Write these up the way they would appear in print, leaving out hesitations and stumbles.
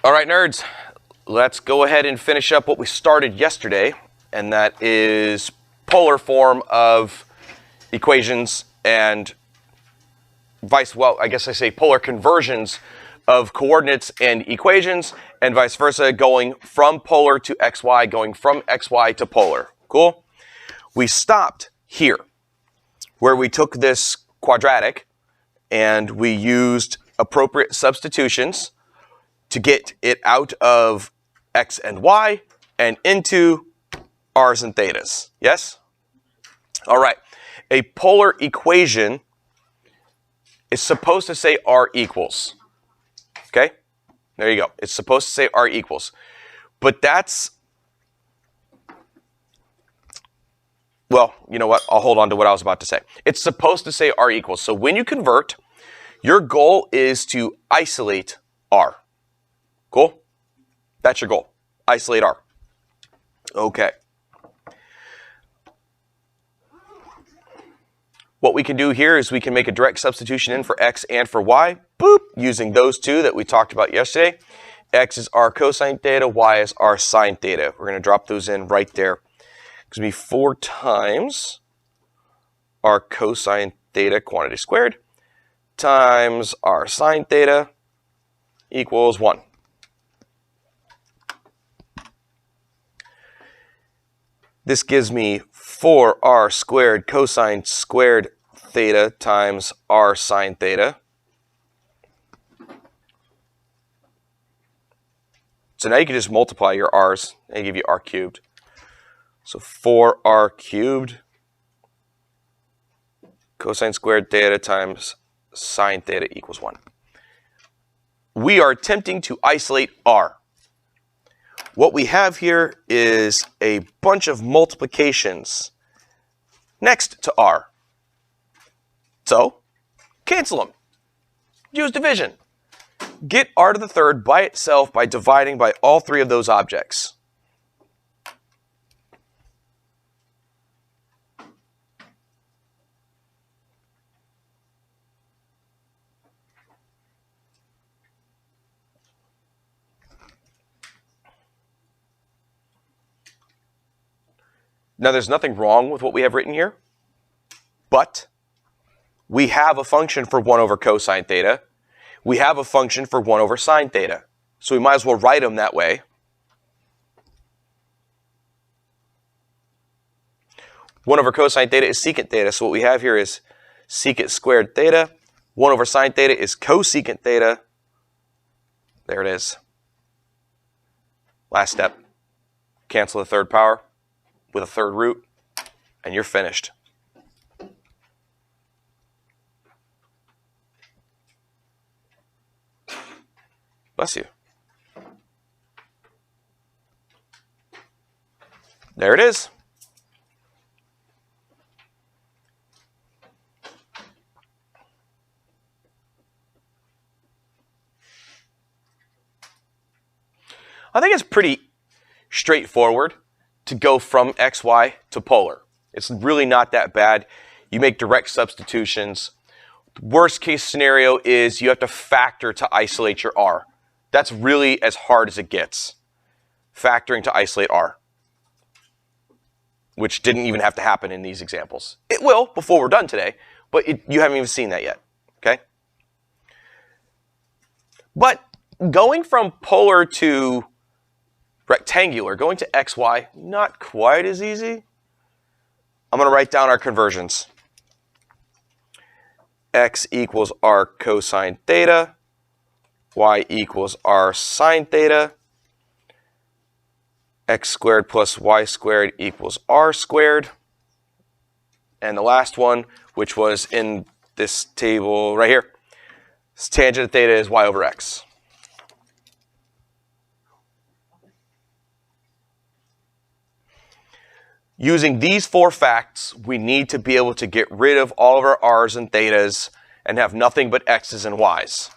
All right, nerds, let's go ahead and finish up what we started yesterday, and that is polar form of equations and I guess I say polar conversions of coordinates and equations, and vice versa, going from polar to xy, going from xy to polar. Cool? We stopped here, where we took this quadratic and we used appropriate substitutions to get it out of x and y and into r's and thetas. Yes? All right. A polar equation is supposed to say r equals. Okay? There you go. It's supposed to say r equals. But that's, well, you know what? I'll hold on to what I was about to say. It's supposed to say r equals. So when you convert, your goal is to isolate r. Cool? That's your goal. Isolate r. Okay. What we can do here is we can make a direct substitution in for x and for y, boop, using those two that we talked about yesterday. X is r cosine theta, y is r sine theta. We're going to drop those in right there. It's going to be 4 times r cosine theta quantity squared times r sine theta equals 1. This gives me 4r squared cosine squared theta times r sine theta. So now you can just multiply your r's and give you r cubed. So 4r cubed cosine squared theta times sine theta equals 1. We are attempting to isolate r. What we have here is a bunch of multiplications next to r. So, cancel them. Use division. Get r to the third by itself by dividing by all 3 of those objects. Now, there's nothing wrong with what we have written here, but we have a function for 1 over cosine theta. We have a function for 1 over sine theta. So we might as well write them that way. 1 over cosine theta is secant theta. So what we have here is secant squared theta. 1 over sine theta is cosecant theta. There it is. Last step. Cancel the third power with a third root, and you're finished. Bless you. There it is. I think it's pretty straightforward to go from xy to polar. It's really not that bad. You make direct substitutions. Worst case scenario is you have to factor to isolate your r. That's really as hard as it gets. Factoring to isolate r. Which didn't even have to happen in these examples. It will before we're done today, but you haven't even seen that yet. Okay? But going from polar to rectangular, going to xy, not quite as easy. I'm going to write down our conversions. X equals r cosine theta. Y equals r sine theta. X squared plus y squared equals r squared. And the last one, which was in this table right here, tangent of theta is y over x. Using these 4 facts, we need to be able to get rid of all of our r's and thetas and have nothing but x's and y's.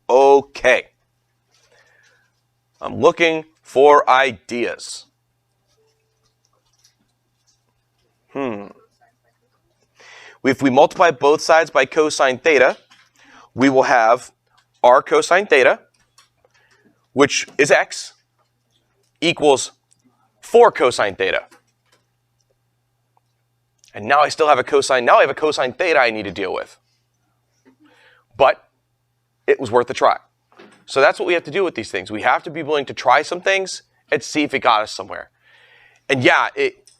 Okay. I'm looking for ideas. If we multiply both sides by cosine theta, we will have r cosine theta, which is x, equals 4 cosine theta. And now I still have a cosine. Now I have a cosine theta I need to deal with. But it was worth a try. So that's what we have to do with these things. We have to be willing to try some things and see if it got us somewhere. And yeah, it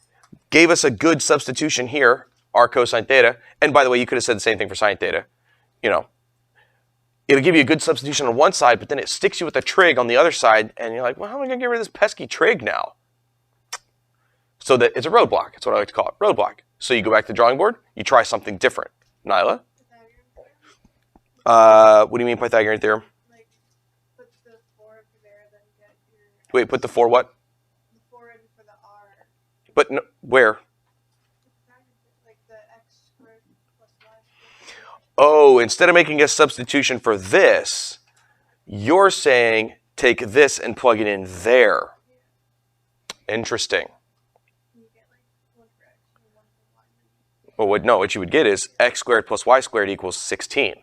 gave us a good substitution here, r cosine theta. And by the way, you could have said the same thing for sine theta. You know, it'll give you a good substitution on one side, but then it sticks you with a trig on the other side, and you're like, well, how am I going to get rid of this pesky trig now? So that it's a roadblock. That's what I like to call it, roadblock. So you go back to the drawing board, you try something different. Nyla? What do you mean Pythagorean theorem? Like, put the 4 over there, then get your... Wait, put the 4 what? The 4 in for the r. But no, where? Like the x squared plus y squared. Oh, instead of making a substitution for this, you're saying take this and plug it in there. Interesting. You get like 1 for x and 1 for y. Well, what you would get is x squared plus y squared equals 16.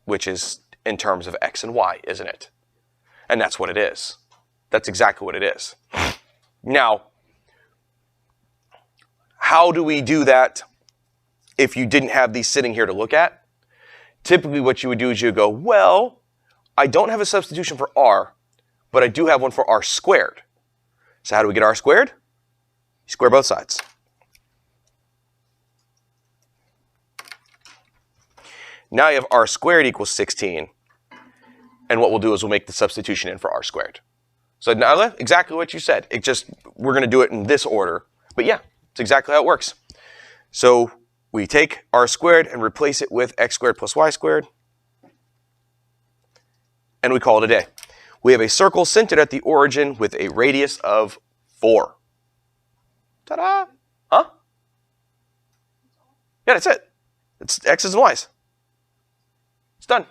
Which is in terms of x and y, isn't it? And that's what it is. That's exactly what it is. Now, how do we do that if you didn't have these sitting here to look at? Typically what you would do is you would go, well, I don't have a substitution for r, but I do have one for r squared. So how do we get r squared? You square both sides. Now you have r squared equals 16. And what we'll do is we'll make the substitution in for r squared. So now exactly what you said. We're going to do it in this order. But yeah, it's exactly how it works. So we take r squared and replace it with x squared plus y squared. And we call it a day. We have a circle centered at the origin with a radius of 4. Ta-da! Huh? Yeah, that's it. It's x's and y's. It's done.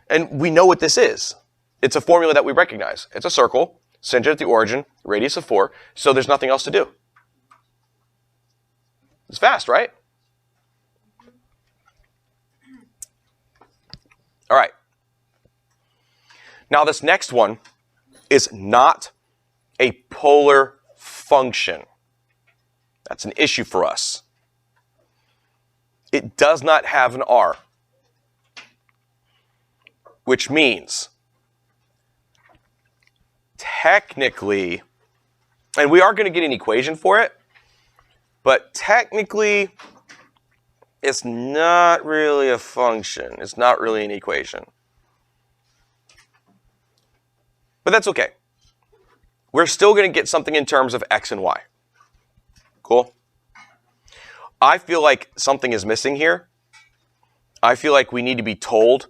And we know what this is. It's a formula that we recognize. It's a circle, centered at the origin, radius of 4, so there's nothing else to do. It's fast, right? All right. Now this next one is not a polar function. That's an issue for us. It does not have an r. Which means, technically, and we are going to get an equation for it, but technically, it's not really a function. It's not really an equation. But that's okay. We're still going to get something in terms of x and y. Cool? I feel like something is missing here. I feel like we need to be told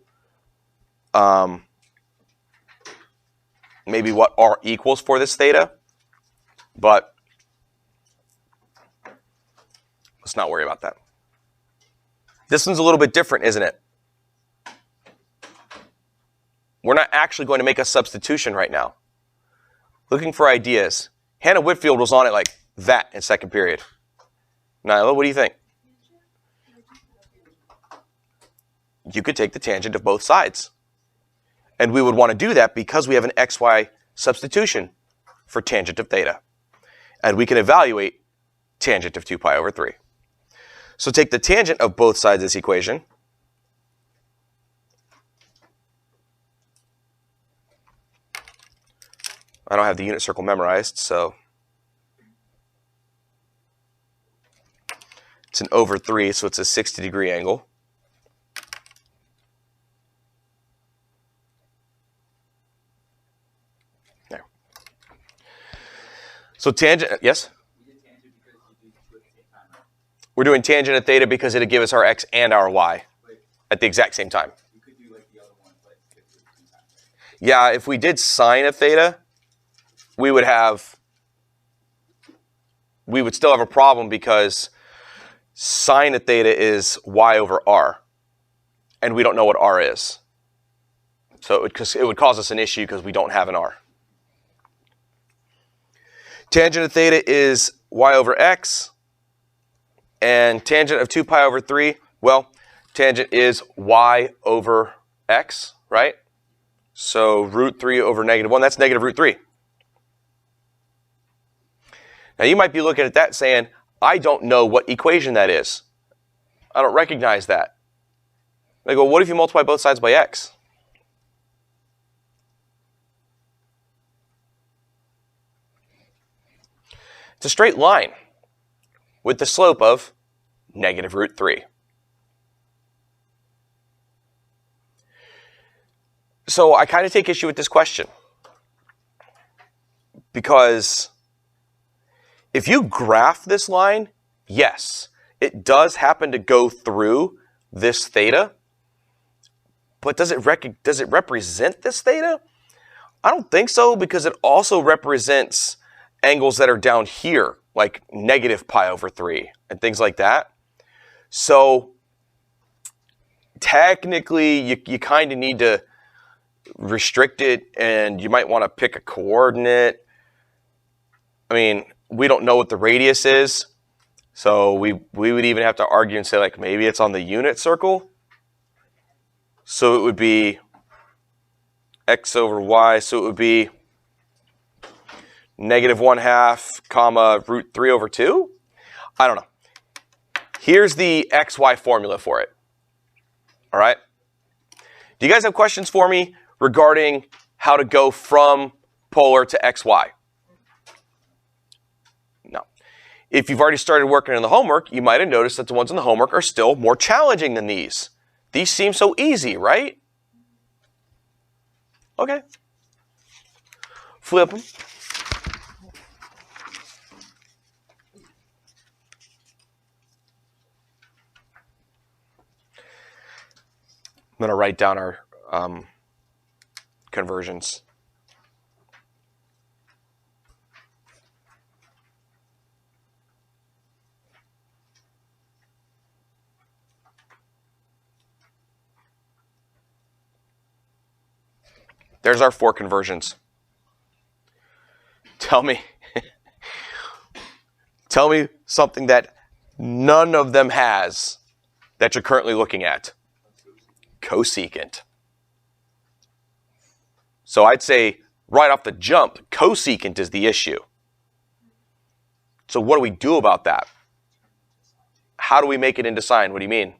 maybe what r equals for this theta, but let's not worry about that. This one's a little bit different, isn't it? We're not actually going to make a substitution right now. Looking for ideas. Hannah Whitfield was on it like that in second period. Nyla, what do you think? You could take the tangent of both sides. And we would want to do that because we have an xy substitution for tangent of theta. And we can evaluate tangent of 2 pi over 3. So take the tangent of both sides of this equation. I don't have the unit circle memorized, so it's an over 3, so it's a 60-degree angle. So tangent, yes? We're doing tangent of theta because it'll give us our x and our y at the exact same time. Yeah, if we did sine of theta, we would still have a problem because sine of theta is y over r. And we don't know what r is. So it would cause us an issue because we don't have an r. Tangent of theta is y over x. And tangent of 2 pi over 3, well, tangent is y over x, right? So root 3 over negative 1, that's negative root 3. Now you might be looking at that saying, I don't know what equation that is. I don't recognize that. I go, what if you multiply both sides by x? It's a straight line with the slope of negative root 3. So I kind of take issue with this question, because if you graph this line, yes, it does happen to go through this theta, but does it represent this theta? I don't think so, because it also represents angles that are down here, like negative pi over 3 and things like that. So technically, you kind of need to restrict it, and you might want to pick a coordinate. I mean, we don't know what the radius is, so we would even have to argue and say, like, maybe it's on the unit circle. So it would be x over y, so it would be negative 1/2 comma root 3 over 2? I don't know. Here's the xy formula for it. All right? Do you guys have questions for me regarding how to go from polar to xy? No. If you've already started working on the homework, you might have noticed that the ones in the homework are still more challenging than these. These seem so easy, right? Okay. Flip them. I'm going to write down our conversions. There's our 4 conversions. Tell me something that none of them has that you're currently looking at. Cosecant. So I'd say right off the jump, cosecant is the issue. So what do we do about that? How do we make it into sine? What do you mean?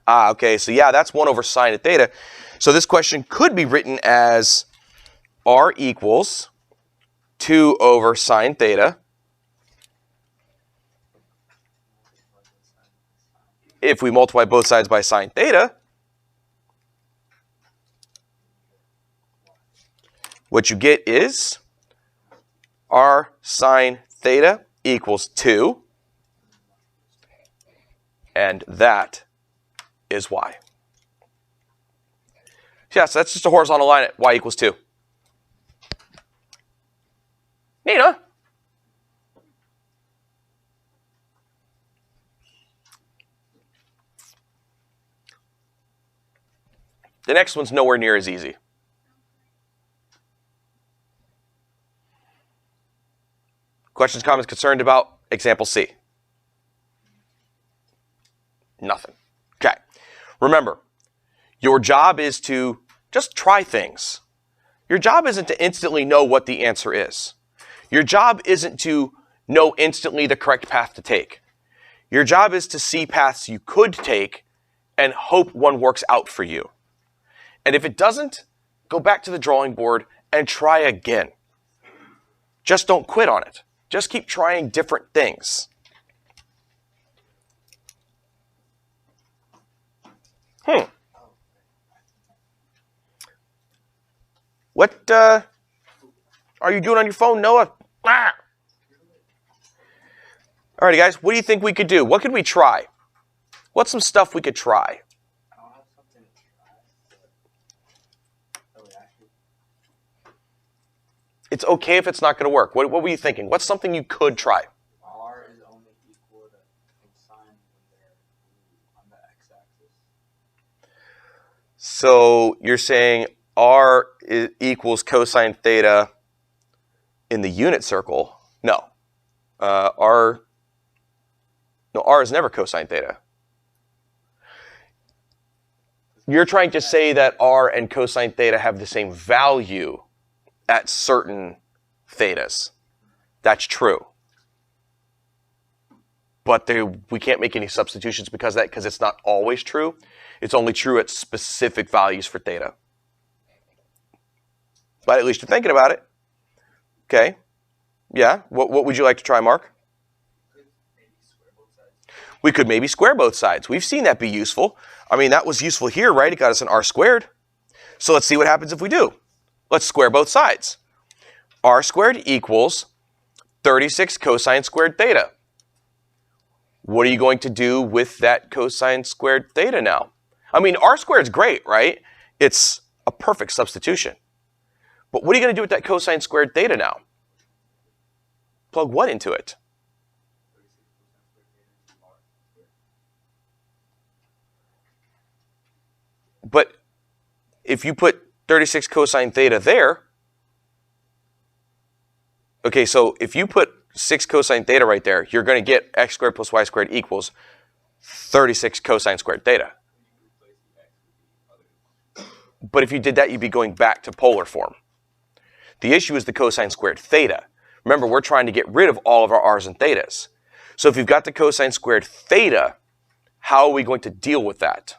Okay, so yeah, that's 1 over sine of theta. So this question could be written as r equals 2 over sine theta if we multiply both sides by sine theta. What you get is r sine theta equals 2, and that is y. Yeah, so that's just a horizontal line at y equals 2. Neat, huh? The next one's nowhere near as easy. Questions, comments, concerned about example C? Nothing. Okay. Remember, your job is to just try things. Your job isn't to instantly know what the answer is. Your job isn't to know instantly the correct path to take. Your job is to see paths you could take and hope one works out for you. And if it doesn't, go back to the drawing board and try again. Just don't quit on it. Just keep trying different things. What are you doing on your phone, Noah? Ah! Alrighty, guys, what do you think we could do? What could we try? What's some stuff we could try? I don't have something to try, but It's okay if it's not going to work. What were you thinking? What's something you could try? r is only equal to cosine when they're on the x-axis. So you're saying r equals cosine theta in the unit circle? No. R No, r is never cosine theta. You're trying to say that r and cosine theta have the same value at certain thetas. That's true. But we can't make any substitutions because of that, because it's not always true. It's only true at specific values for theta. But at least you're thinking about it. Okay. Yeah. What would you like to try, Mark? We could maybe square both sides. We've seen that be useful. I mean, that was useful here, right? It got us an r squared. So let's see what happens if we do. Let's square both sides. R squared equals 36 cosine squared theta. What are you going to do with that cosine squared theta now? I mean, r squared is great, right? It's a perfect substitution. But what are you going to do with that cosine squared theta now? Plug what into it? But if you put 36 cosine theta there, okay, so if you put 6 cosine theta right there, you're going to get x squared plus y squared equals 36 cosine squared theta. But if you did that, you'd be going back to polar form. The issue is the cosine squared theta. Remember, we're trying to get rid of all of our r's and thetas. So if you've got the cosine squared theta, how are we going to deal with that?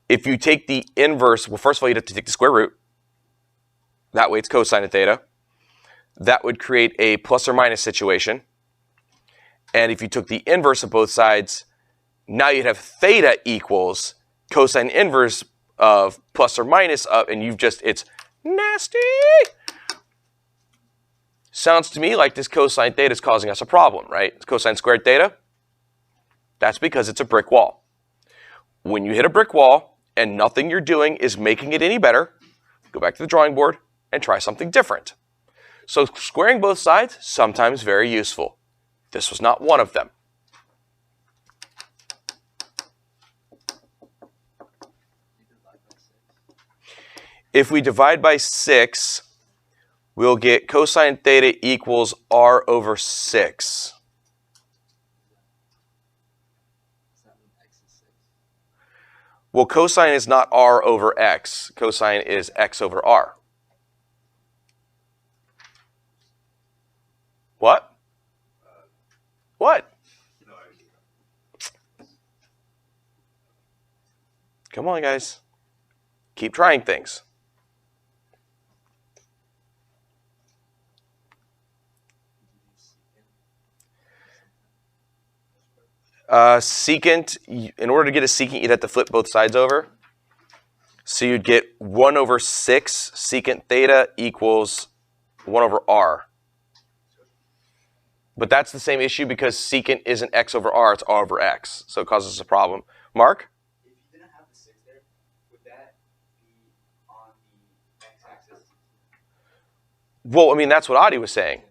If you take the inverse, well, first of all, you'd have to take the square root. That way it's cosine of theta. That would create a plus or minus situation. And if you took the inverse of both sides, now you'd have theta equals cosine inverse of plus or minus of, and it's nasty. Sounds to me like this cosine theta is causing us a problem, right? It's cosine squared theta. That's because it's a brick wall. When you hit a brick wall and nothing you're doing is making it any better, go back to the drawing board and try something different. So squaring both sides, sometimes very useful. This was not one of them. If we divide by 6, we'll get cosine theta equals r over 6. Well, cosine is not r over x. Cosine is x over r. What? What? Come on, guys. Keep trying things. Secant, in order to get a secant, you'd have to flip both sides over. So you'd get 1 over 6 secant theta equals 1 over r. But that's the same issue because secant isn't x over r, it's r over x. So it causes a problem. Mark? If you didn't have the 6 there, would that be on the x-axis? Well, I mean, that's what Adi was saying.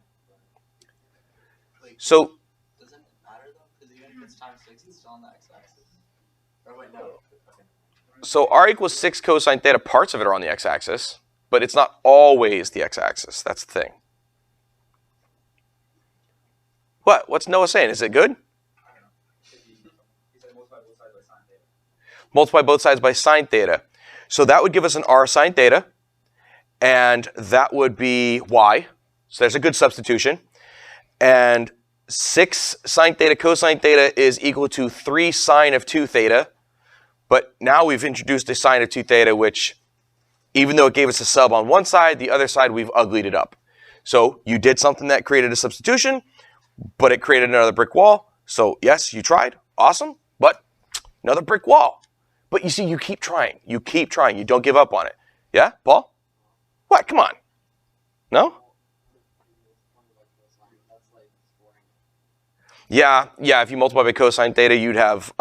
So Doesn't it matter though? Because even if it's times 6, it's still on the x-axis. Or wait, no. Okay. So r equals 6 cosine theta, parts of it are on the x-axis, but it's not always the x-axis. That's the thing. What? What's Noah saying? Is it good? He said multiply both sides by sine theta. Multiply both sides by sine theta. So that would give us an r sine theta, and that would be y. So there's a good substitution. And 6 sine theta cosine theta is equal to 3 sine of 2 theta. But now we've introduced a sine of 2 theta, which, even though it gave us a sub on one side, the other side we've uglied it up. So you did something that created a substitution, but it created another brick wall. So yes, you tried. Awesome. But another brick wall. But you see, you keep trying. You keep trying. You don't give up on it. Yeah, Paul? What? Come on. No? Yeah. If you multiply by cosine theta, you'd have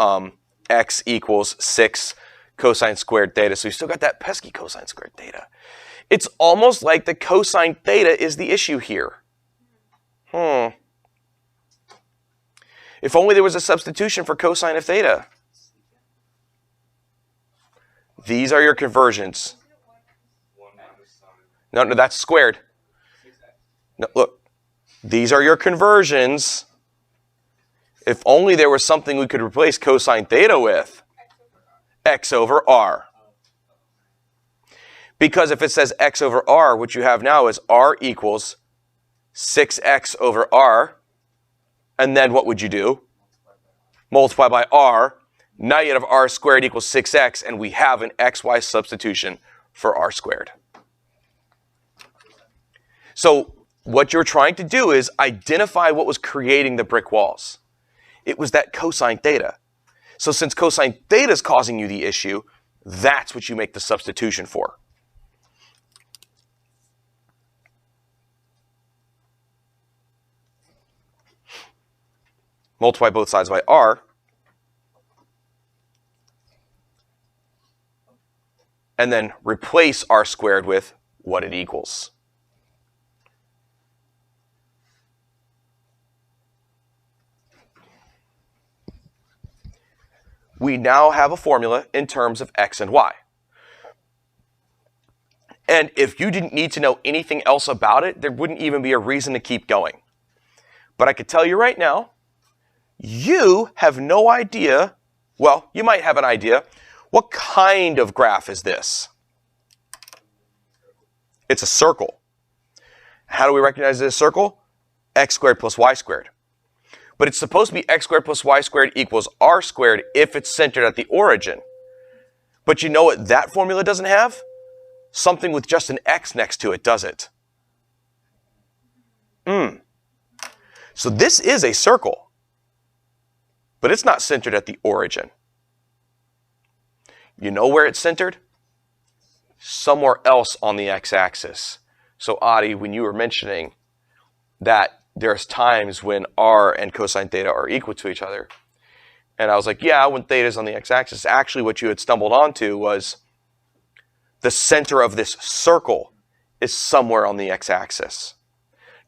x equals 6 cosine squared theta. So you still got that pesky cosine squared theta. It's almost like the cosine theta is the issue here. If only there was a substitution for cosine of theta. These are your conversions. No, that's squared. No, look. These are your conversions. If only there was something we could replace cosine theta with. X over r. Because if it says x over r, what you have now is r equals 6x over r. And then what would you do? Multiply by r. Now you have r squared equals 6x, and we have an xy substitution for r squared. So what you're trying to do is identify what was creating the brick walls. It was that cosine theta. So since cosine theta is causing you the issue, that's what you make the substitution for. Multiply both sides by r. And then replace r squared with what it equals. We now have a formula in terms of x and y. And if you didn't need to know anything else about it, there wouldn't even be a reason to keep going. But I could tell you right now, you have no idea, well, you might have an idea, what kind of graph is this? It's a circle. How do we recognize it as a circle? X squared plus y squared. But it's supposed to be x squared plus y squared equals r squared if it's centered at the origin. But you know what that formula doesn't have? Something with just an x next to it, does it? So this is a circle, but it's not centered at the origin. You know where it's centered? Somewhere else on the x-axis. So Adi, when you were mentioning that there's times when r and cosine theta are equal to each other, and I was like, yeah, when theta is on the x-axis, actually what you had stumbled onto was the center of this circle is somewhere on the x-axis.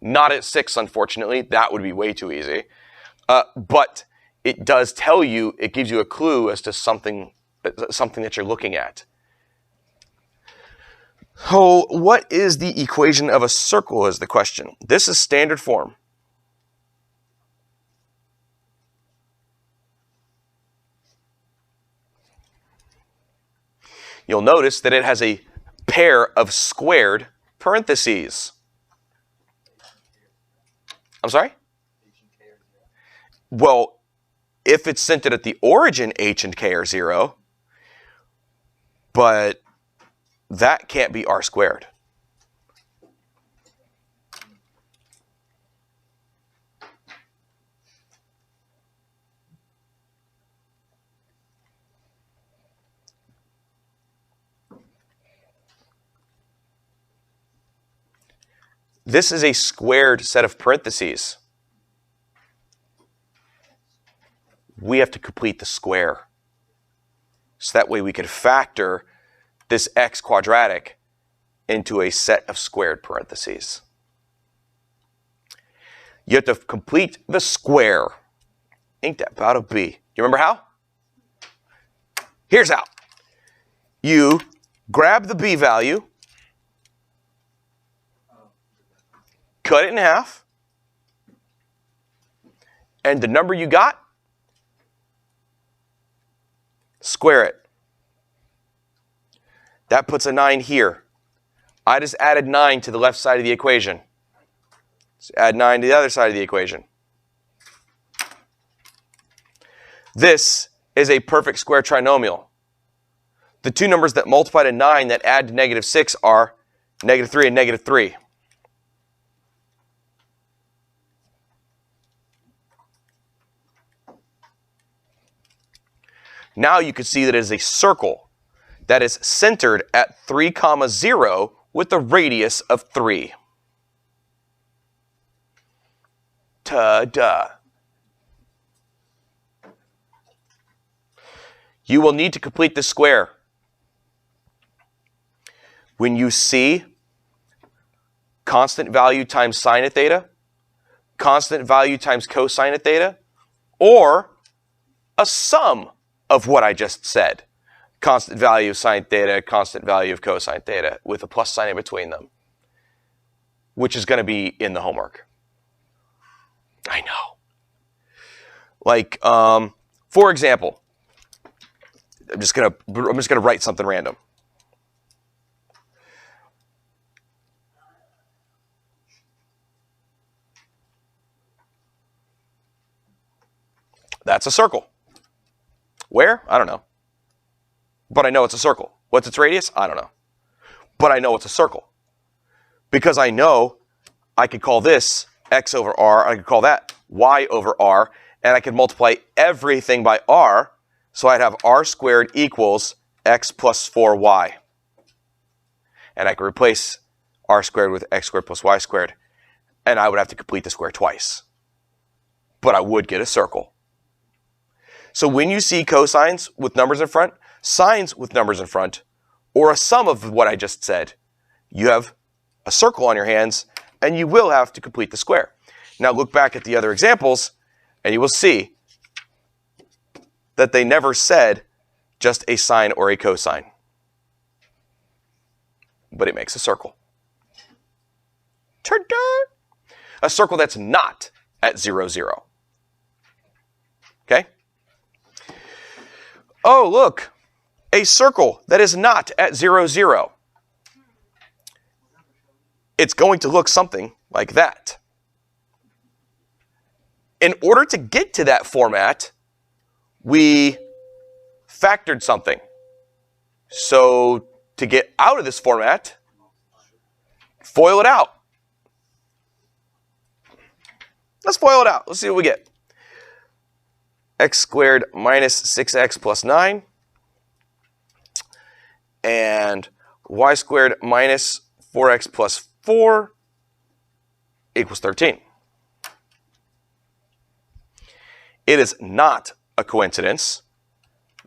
Not at 6, unfortunately. That would be way too easy. But it does tell you, it gives you a clue as to something that you're looking at. So what is the equation of a circle is the question. This is standard form. You'll notice that it has a pair of squared parentheses. I'm sorry? Well, if it's centered at the origin, h and k are 0, but that can't be r squared. This is a squared set of parentheses. We have to complete the square. So that way we could factor this x quadratic into a set of squared parentheses. You have to complete the square. Ain't that about a B? You remember how? Here's how. You grab the B value, cut it in half, and the number you got, square it. That puts a 9 here. I just added 9 to the left side of the equation. Let's add 9 to the other side of the equation. This is a perfect square trinomial. The two numbers that multiply to 9 that add to -6 are -3 and -3. Now you can see that it is a circle that is centered at 3, 0 with a radius of 3. Ta-da. You will need to complete the square. When you see constant value times sine of theta, constant value times cosine of theta, or a sum of what I just said. Constant value of sine theta, constant value of cosine theta, with a plus sign in between them, which is going to be in the homework. I know. Like, for example, I'm just gonna write something random. That's a circle. Where? I don't know. But I know it's a circle. What's its radius? I don't know. But I know it's a circle. Because I know I could call this x over r, I could call that y over r, and I could multiply everything by r, so I'd have r squared equals x plus 4y. And I could replace r squared with x squared plus y squared, and I would have to complete the square twice. But I would get a circle. So when you see cosines with numbers in front, sines with numbers in front, or a sum of what I just said, you have a circle on your hands, and you will have to complete the square. Now look back at the other examples, and you will see that they never said just a sine or a cosine. But it makes a circle. A circle that's not at 0, 0. Okay? Oh, look, a circle that is not at 0, 0. It's going to look something like that. In order to get to that format, we factored something. So to get out of this format, FOIL it out. Let's FOIL it out. Let's see what we get. X squared minus 6x plus 9 and y squared minus 4x plus 4 equals 13. It is not a coincidence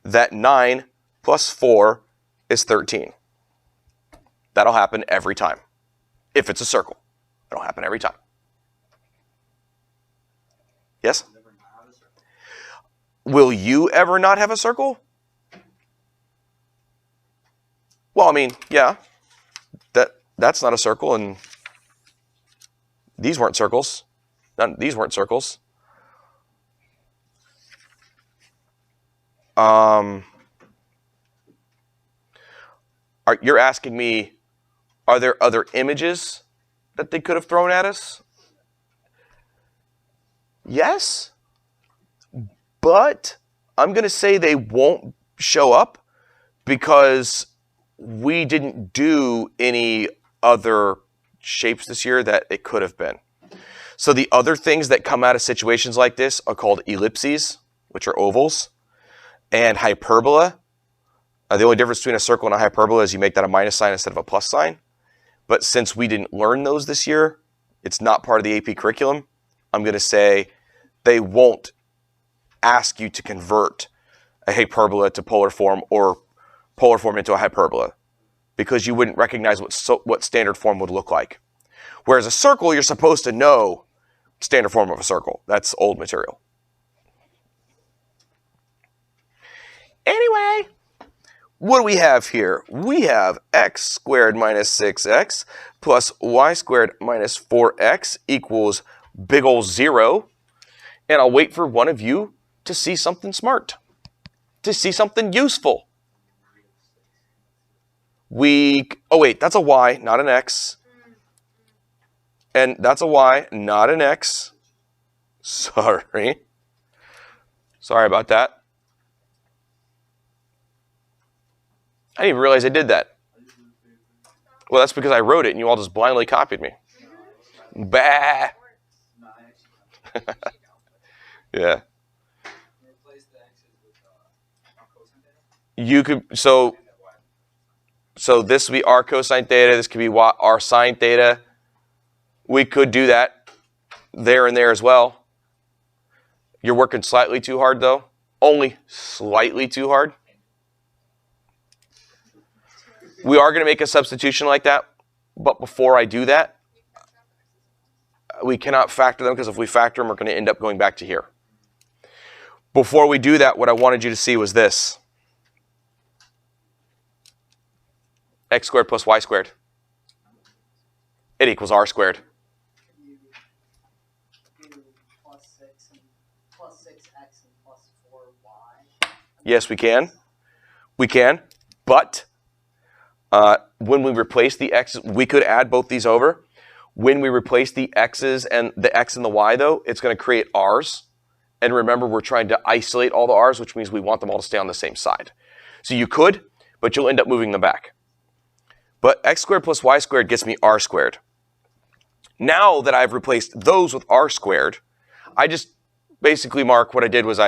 that 9 plus 4 is 13. That'll happen every time. If it's a circle, it'll happen every time. Yes? Will you ever not have a circle? Well, I mean, yeah. That's not a circle, and these weren't circles. These weren't circles. You're asking me, are there other images that they could have thrown at us? Yes. But I'm going to say they won't show up because we didn't do any other shapes this year that it could have been. So the other things that come out of situations like this are called ellipses, which are ovals, and hyperbola. The only difference between a circle and a hyperbola is you make that a minus sign instead of a plus sign. But since we didn't learn those this year, it's not part of the AP curriculum, I'm going to say they won't ask you to convert a hyperbola to polar form or polar form into a hyperbola because you wouldn't recognize what standard form would look like. Whereas a circle, you're supposed to know standard form of a circle. That's old material. Anyway, what do we have here? We have x squared minus 6x plus y squared minus 4x equals big ol' 0. And I'll wait for one of you to see something smart, to see something useful. Oh wait, that's a y, not an x. And that's a y, not an x. Sorry. Sorry about that. I didn't even realize I did that. Well, that's because I wrote it and you all just blindly copied me. Bah. Yeah. You could, so this would be r cosine theta, this could be r sine theta. We could do that there and there as well. You're working slightly too hard though. Only slightly too hard. We are going to make a substitution like that, but before I do that, we cannot factor them because if we factor them, we're going to end up going back to here. Before we do that, what I wanted you to see was this. X squared plus y squared. It equals r squared. plus 6x and plus 4y. Yes, we can. We can. But when we replace the x's, we could add both these over. When we replace the x's and the x and the y, though, it's going to create r's. And remember, we're trying to isolate all the r's, which means we want them all to stay on the same side. So you could, but you'll end up moving them back. But x squared plus y squared gets me r squared. Now that I've replaced those with r squared, I just basically, Mark, what I did was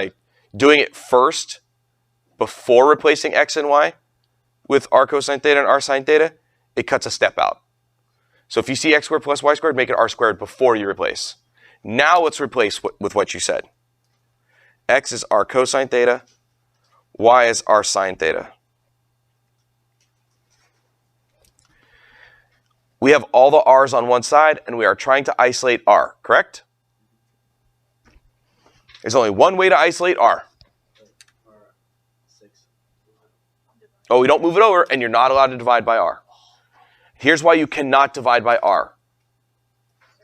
doing it first before replacing x and y with r cosine theta and r sine theta, it cuts a step out. So if you see x squared plus y squared, make it r squared before you replace. Now let's replace with what you said. X is r cosine theta, y is r sine theta. We have all the r's on one side, and we are trying to isolate r, correct? There's only one way to isolate r. Oh, we don't move it over, and you're not allowed to divide by r. Here's why you cannot divide by r.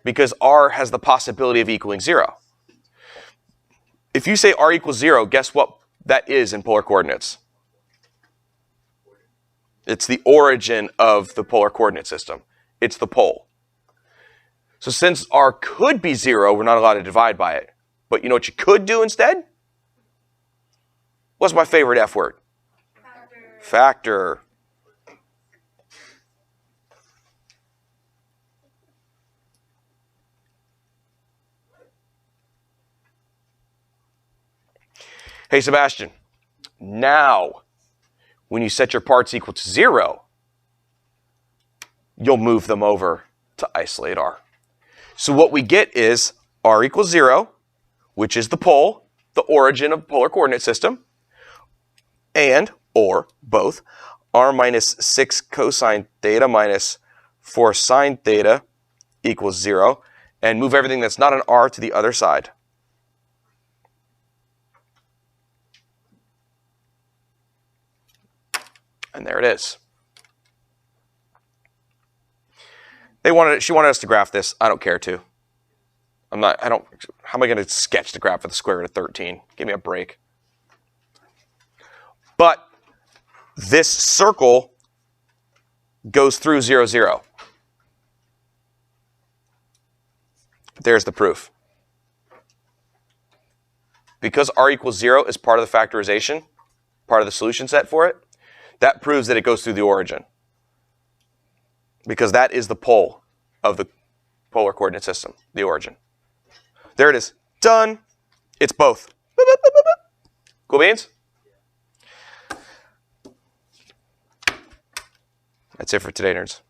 Because r has the possibility of equaling 0. If you say r equals 0, guess what that is in polar coordinates? It's the origin of the polar coordinate system. It's the pole. So since r could be 0, we're not allowed to divide by it. But you know what you could do instead? What's my favorite F word? Factor. Hey, Sebastian. Now, when you set your parts equal to 0, you'll move them over to isolate r. So what we get is r equals 0, which is the pole, the origin of the polar coordinate system, and, or both, r minus 6 cosine theta minus 4 sine theta equals 0, and move everything that's not an r to the other side. And there it is. She wanted us to graph this. I don't care to. How am I going to sketch the graph of the square root of 13? Give me a break. But this circle goes through 0, 0. There's the proof. Because r equals 0 is part of the factorization, part of the solution set for it, that proves that it goes through the origin. Because that is the pole of the polar coordinate system, the origin. There it is. Done. It's both. Boop, boop, boop, boop, boop. Cool beans? That's it for today, nerds.